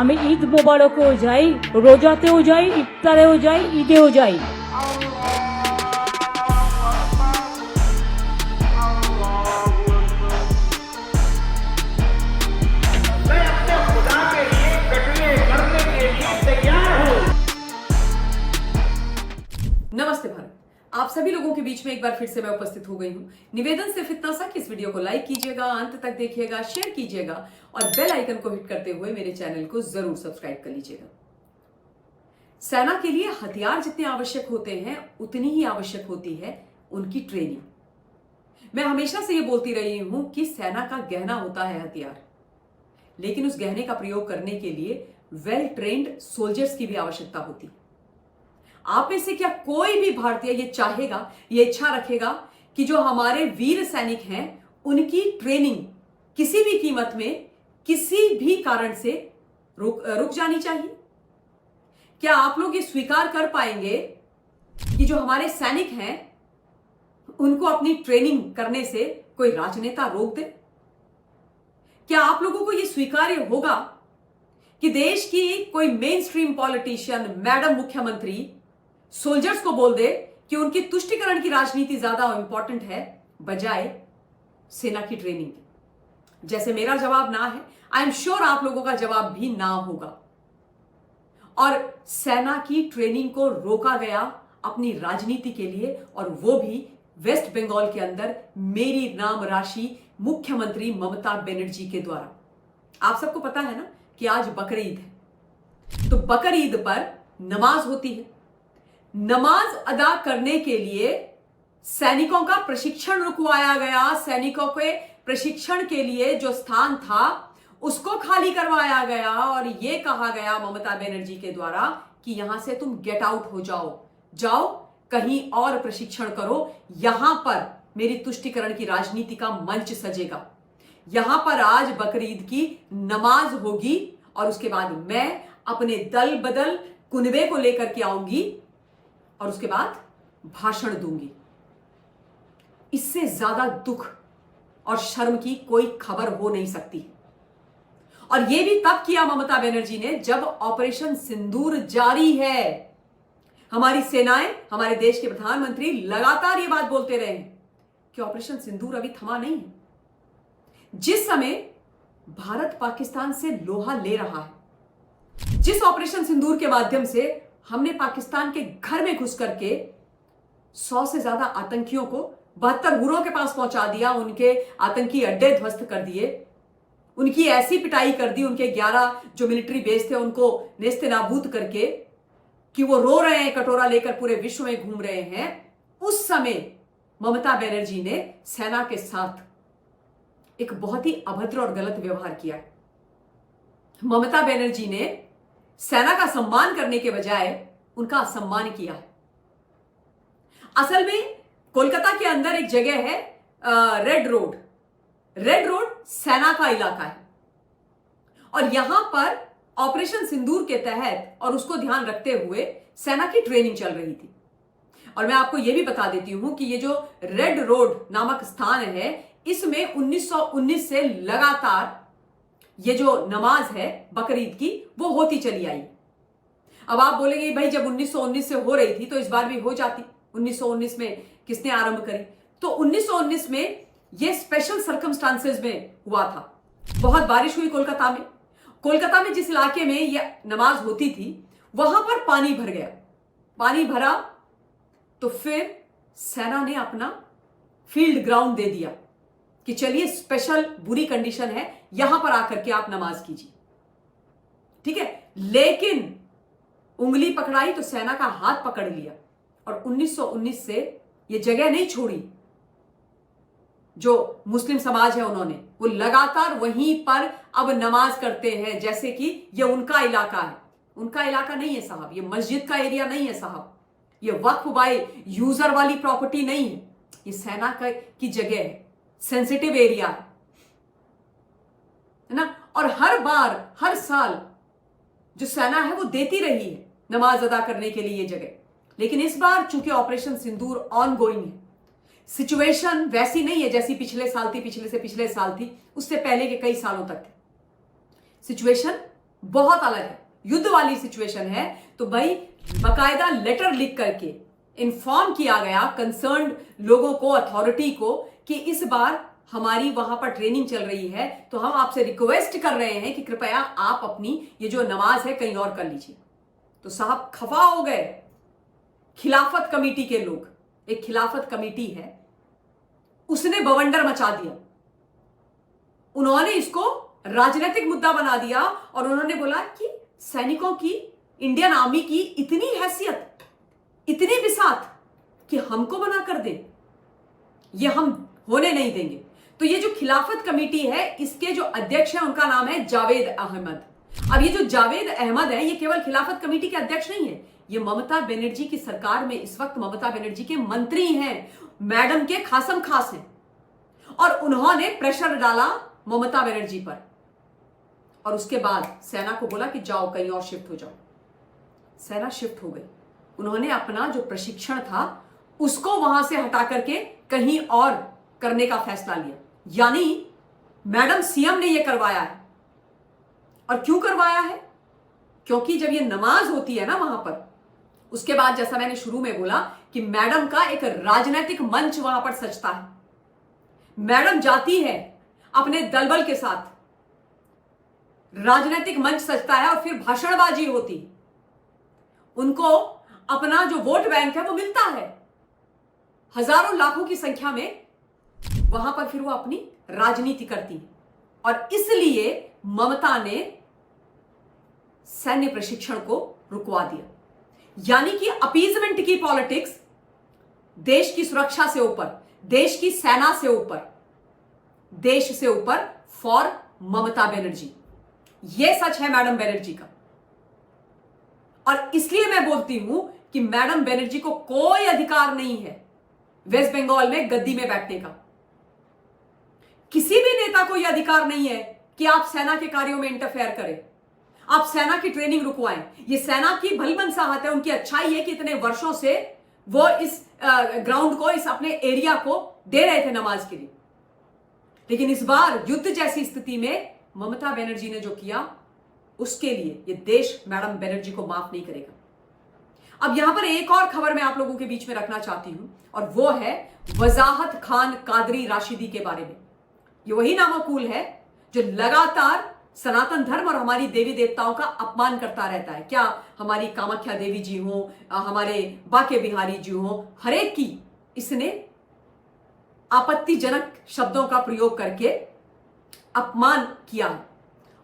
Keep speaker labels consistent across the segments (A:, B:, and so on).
A: আমি ঈদ মোবারকেও যাই, রোজাতেও যাই, ইফতারেও যাই, ঈদেও যাই।
B: मैं अपने खुदा के लिए कटने करने के लिए तैयार हूं।
C: नमस्ते भारत। आप सभी लोगों के बीच में एक बार फिर से मैं उपस्थित हो गई हूं। निवेदन सिर्फ इतना सा कि इस वीडियो को लाइक कीजिएगा, अंत तक देखिएगा, शेयर कीजिएगा और बेल आइकन को हिट करते हुए मेरे चैनल को जरूर सब्सक्राइब कर लीजिएगा। सेना के लिए हथियार जितने आवश्यक होते हैं उतनी ही आवश्यक होती है उनकी ट्रेनिंग। मैं हमेशा से ये बोलती रही हूं कि सेना का गहना होता है हथियार, लेकिन उस गहने का प्रयोग करने के लिए वेल ट्रेन्ड सोल्जर्स की भी आवश्यकता होती है। आप में से क्या कोई भी भारतीय ये चाहेगा, ये इच्छा रखेगा कि जो हमारे वीर सैनिक हैं उनकी ट्रेनिंग किसी भी कीमत में किसी भी कारण से रुक जानी चाहिए? क्या आप लोग ये स्वीकार कर पाएंगे कि जो हमारे सैनिक हैं उनको अपनी ट्रेनिंग करने से कोई राजनेता रोक दे? क्या आप लोगों को यह स्वीकार्य होगा कि देश की कोई मेन स्ट्रीम पॉलिटिशियन, मैडम मुख्यमंत्री सोल्जर्स को बोल दे कि उनकी तुष्टिकरण की राजनीति ज्यादा इंपॉर्टेंट है बजाय सेना की ट्रेनिंग? जैसे मेरा जवाब ना है, आई एम श्योर आप लोगों का जवाब भी ना होगा। और सेना की ट्रेनिंग को रोका गया अपनी राजनीति के लिए, और वो भी वेस्ट बंगाल के अंदर मेरी नाम राशि मुख्यमंत्री ममता बनर्जी के द्वारा। आप सबको पता है ना कि आज बकरीद है, तो बकरीद पर नमाज होती है। नमाज अदा करने के लिए सैनिकों का प्रशिक्षण रुकवाया गया। सैनिकों के प्रशिक्षण के लिए जो स्थान था उसको खाली करवाया गया और यह कहा गया ममता बनर्जी के द्वारा कि यहां से तुम गेट आउट हो जाओ, जाओ कहीं और प्रशिक्षण करो। यहां पर मेरी तुष्टिकरण की राजनीति का मंच सजेगा। यहां पर आज बकरीद की नमाज होगी और उसके बाद मैं अपने दल बदल कुनबे को लेकर के आऊंगी और उसके बाद भाषण दूंगी। इससे ज्यादा दुख और शर्म की कोई खबर हो नहीं सकती। और यह भी तब किया ममता बनर्जी ने जब ऑपरेशन सिंदूर जारी है। हमारी सेनाएं, हमारे देश के प्रधानमंत्री लगातार यह बात बोलते रहे हैं कि ऑपरेशन सिंदूर अभी थमा नहीं है। जिस समय भारत पाकिस्तान से लोहा ले रहा है, जिस ऑपरेशन सिंदूर के माध्यम से हमने पाकिस्तान के घर में घुस करके 100 से ज्यादा आतंकियों को 72 गुरों के पास पहुंचा दिया, उनके आतंकी अड्डे ध्वस्त कर दिए, उनकी ऐसी पिटाई कर दी, उनके 11 जो मिलिट्री बेस थे उनको नेस्ते नाबूद करके कि वो रो रहे हैं, कटोरा लेकर पूरे विश्व में घूम रहे हैं। उस समय ममता बनर्जी ने सेना के साथ एक बहुत ही अभद्र और गलत व्यवहार किया। ममता बनर्जी ने सेना का सम्मान करने के बजाय उनका असम्मान किया है। असल में कोलकाता के अंदर एक जगह है रेड रोड। रेड रोड सेना का इलाका है और यहां पर ऑपरेशन सिंदूर के तहत और उसको ध्यान रखते हुए सेना की ट्रेनिंग चल रही थी। और मैं आपको यह भी बता देती हूं कि ये जो रेड रोड नामक स्थान है, इसमें 1919 से लगातार ये जो नमाज है बकरीद की वो होती चली आई। अब आप बोलेंगे भाई जब 1919 से हो रही थी तो इस बार भी हो जाती। 1919 में किसने आरंभ करी? तो 1919 में ये स्पेशल सर्कमस्टांसेस में हुआ था। बहुत बारिश हुई कोलकाता में। कोलकाता में जिस इलाके में ये नमाज होती थी वहां पर पानी भर गया। पानी भरा तो फिर सेना ने अपना फील्ड ग्राउंड दे दिया कि चलिए स्पेशल बुरी कंडीशन है, यहां पर आकर के आप नमाज कीजिए। ठीक है, लेकिन उंगली पकड़ाई तो सेना का हाथ पकड़ लिया और 1919 से यह जगह नहीं छोड़ी। जो मुस्लिम समाज है उन्होंने वो लगातार वहीं पर अब नमाज करते हैं जैसे कि यह उनका इलाका है। उनका इलाका नहीं है साहब, यह मस्जिद का एरिया नहीं है साहब, यह वक्फ बाय यूजर वाली प्रॉपर्टी नहीं है, यह सेना की जगह है, सेंसिटिव एरिया है ना। और हर बार हर साल जो सेना है वो देती रही है नमाज अदा करने के लिए ये जगह। लेकिन इस बार चूंकि ऑपरेशन सिंदूर ऑन गोइंग है, सिचुएशन वैसी नहीं है जैसी पिछले साल थी, पिछले से पिछले साल थी, उससे पहले के कई सालों तक थी। सिचुएशन बहुत अलग है, युद्ध वाली सिचुएशन है। तो भाई बकायदा लेटर लिख करके इन्फॉर्म किया गया कंसर्न्ड लोगों को, अथॉरिटी को, कि इस बार हमारी वहां पर ट्रेनिंग चल रही है, तो हम आपसे रिक्वेस्ट कर रहे हैं कि कृपया आप अपनी ये जो नमाज है कहीं और कर लीजिए। तो साहब खफा हो गए खिलाफत कमेटी के लोग। एक खिलाफत कमेटी है, उसने बवंडर मचा दिया। उन्होंने इसको राजनीतिक मुद्दा बना दिया और उन्होंने बोला कि सैनिकों की, इंडियन आर्मी की इतनी हैसियत, इतनी बिसात कि हमको मना कर दे, ये हम होने नहीं देंगे। तो ये जो खिलाफत कमेटी है, इसके जो अध्यक्ष हैं उनका नाम है जावेद अहमद। अब ये जो जावेद अहमद है, ये केवल खिलाफत कमेटी के अध्यक्ष नहीं है, ये ममता बनर्जी की सरकार में इस वक्त ममता बनर्जी के मंत्री हैं, मैडम के खासम खास हैं। और उन्होंने प्रेशर डाला ममता बनर्जी पर और उसके बाद सेना को बोला कि जाओ कहीं और शिफ्ट हो जाओ। सेना शिफ्ट हो गई। उन्होंने अपना जो प्रशिक्षण था उसको वहां से हटा करके कहीं और करने का फैसला लिया। यानी मैडम सीएम ने यह करवाया है। और क्यों करवाया है? क्योंकि जब ये नमाज होती है ना वहां पर, उसके बाद जैसा मैंने शुरू में बोला कि मैडम का एक राजनीतिक मंच वहां पर सजता है। मैडम जाती है अपने दलबल के साथ, राजनीतिक मंच सजता है और फिर भाषणबाजी होती है। उनको अपना जो वोट बैंक है वो मिलता है, हजारों लाखों की संख्या में। वहां पर फिर वो अपनी राजनीति करती है। और इसलिए ममता ने सैन्य प्रशिक्षण को रुकवा दिया। यानी कि अपीजमेंट की पॉलिटिक्स देश की सुरक्षा से ऊपर, देश की सेना से ऊपर, देश से ऊपर फॉर ममता बनर्जी। यह सच है मैडम बनर्जी का। और इसलिए मैं बोलती हूं कि मैडम बनर्जी को कोई अधिकार नहीं है वेस्ट बंगाल में गद्दी में बैठने का। किसी भी नेता को यह अधिकार नहीं है कि आप सेना के कार्यों में इंटरफेयर करें, आप सेना की ट्रेनिंग रुकवाएं। ये सेना की भली मनसाहत है, उनकी अच्छाई है कि इतने वर्षों से वो इस ग्राउंड को, इस अपने एरिया को दे रहे थे नमाज के लिए। लेकिन इस बार युद्ध जैसी स्थिति में ममता बनर्जी ने जो किया, उसके लिए ये देश मैडम बनर्जी को माफ नहीं करेगा। अब यहां पर एक और खबर मैं आप लोगों के बीच में रखना चाहती हूं और वो है वजाहत खान कादरी राशिदी के बारे में। ये वही नामाकूल है जो लगातार सनातन धर्म और हमारी देवी देवताओं का अपमान करता रहता है। क्या हमारी कामाख्या देवी जी हो, हमारे बाके बिहारी जी हो, हर एक की इसने आपत्तिजनक शब्दों का प्रयोग करके अपमान किया है।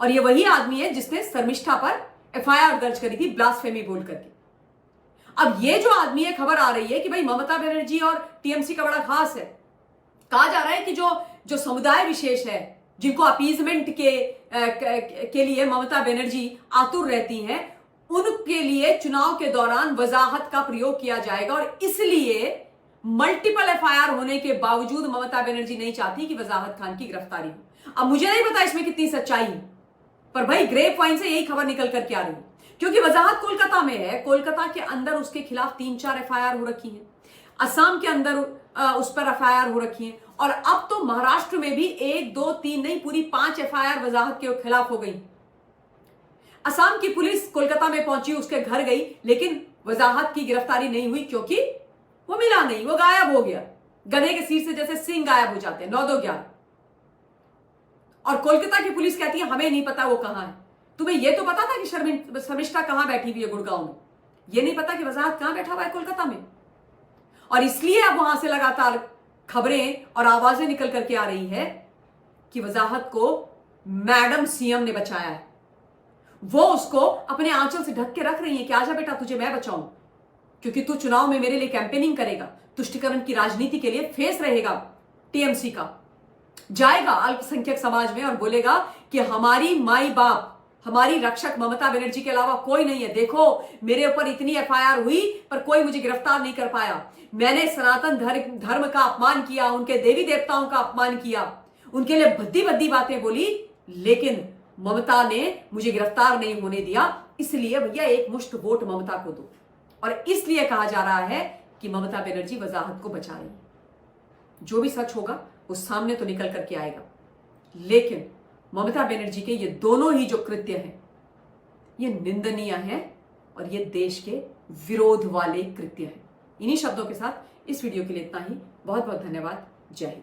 C: और ये वही आदमी है जिसने शर्मिष्ठा पर एफआईआर दर्ज करी थी ब्लास्फेमी बोल करके। अब ये जो आदमी है, खबर आ रही है कि भाई ममता बनर्जी और टीएमसी का बड़ा खास है। कहा जा रहा है कि जो समुदाय विशेष है, जिनको अपीजमेंट के लिए ममता बनर्जी आतुर रहती हैं, उनके लिए चुनाव के दौरान वजाहत का प्रयोग किया जाएगा। और इसलिए मल्टीपल एफआईआर होने के बावजूद ममता बनर्जी नहीं चाहती कि वजाहत खान की गिरफ्तारी हो। अब मुझे नहीं पता इसमें कितनी सच्चाई है, पर भाई ग्रेप वाइन से यही खबर निकल करके आ रही है। क्योंकि वजाहत कोलकाता में है, कोलकाता के अंदर उसके खिलाफ 3-4 एफआईआर हो रखी है, असम के अंदर उस पर एफआईआर हो रखी है, और अब तो महाराष्ट्र में भी 1, 2, 3 नहीं, पूरी 5 एफआईआर वजाहत के खिलाफ हो गई। असम की पुलिस कोलकाता में पहुंची, उसके घर गई, लेकिन वजाहत की गिरफ्तारी नहीं हुई क्योंकि वो मिला नहीं, वो गायब हो गया। गधे के सिर से जैसे सिंह गायब हो जाते हैं 9-2-11। और कोलकाता की पुलिस कहती है हमें नहीं पता वो कहां है। तुम्हें यह तो पता था कि शर्मिष्ठा कहां बैठी हुई है गुड़गांव में, यह नहीं पता कि वजाहत कहां बैठा हुआ है कोलकाता में। और इसलिए अब वहां से लगातार खबरें और आवाजें निकल करके आ रही है कि वजाहत को मैडम सीएम ने बचाया है। वो उसको अपने आंचल से ढक के रख रही है कि आजा बेटा तुझे मैं बचाऊं, क्योंकि तू चुनाव में मेरे लिए कैंपेनिंग करेगा, तुष्टिकरण की राजनीति के लिए फेस रहेगा टीएमसी का, जाएगा अल्पसंख्यक समाज में और बोलेगा कि हमारी माई बाप, हमारी रक्षक ममता बनर्जी के अलावा कोई नहीं है। देखो मेरे ऊपर इतनी एफआईआर हुई पर कोई मुझे गिरफ्तार नहीं कर पाया। मैंने सनातन धर्म का अपमान किया, उनके देवी देवताओं का अपमान किया, उनके लिए भद्दी भद्दी बातें बोली, लेकिन ममता ने मुझे गिरफ्तार नहीं होने दिया। इसलिए भैया एक मुश्त वोट ममता को दो। और इसलिए कहा जा रहा है कि ममता बनर्जी वजाहत को बचा रही है। जो भी सच होगा वो सामने तो निकल करके आएगा, लेकिन ममता बनर्जी के ये दोनों ही जो कृत्य हैं ये निंदनीय है और ये देश के विरोध वाले कृत्य है। इन्हीं शब्दों के साथ इस वीडियो के लिए इतना ही। बहुत बहुत धन्यवाद। जय हिंद।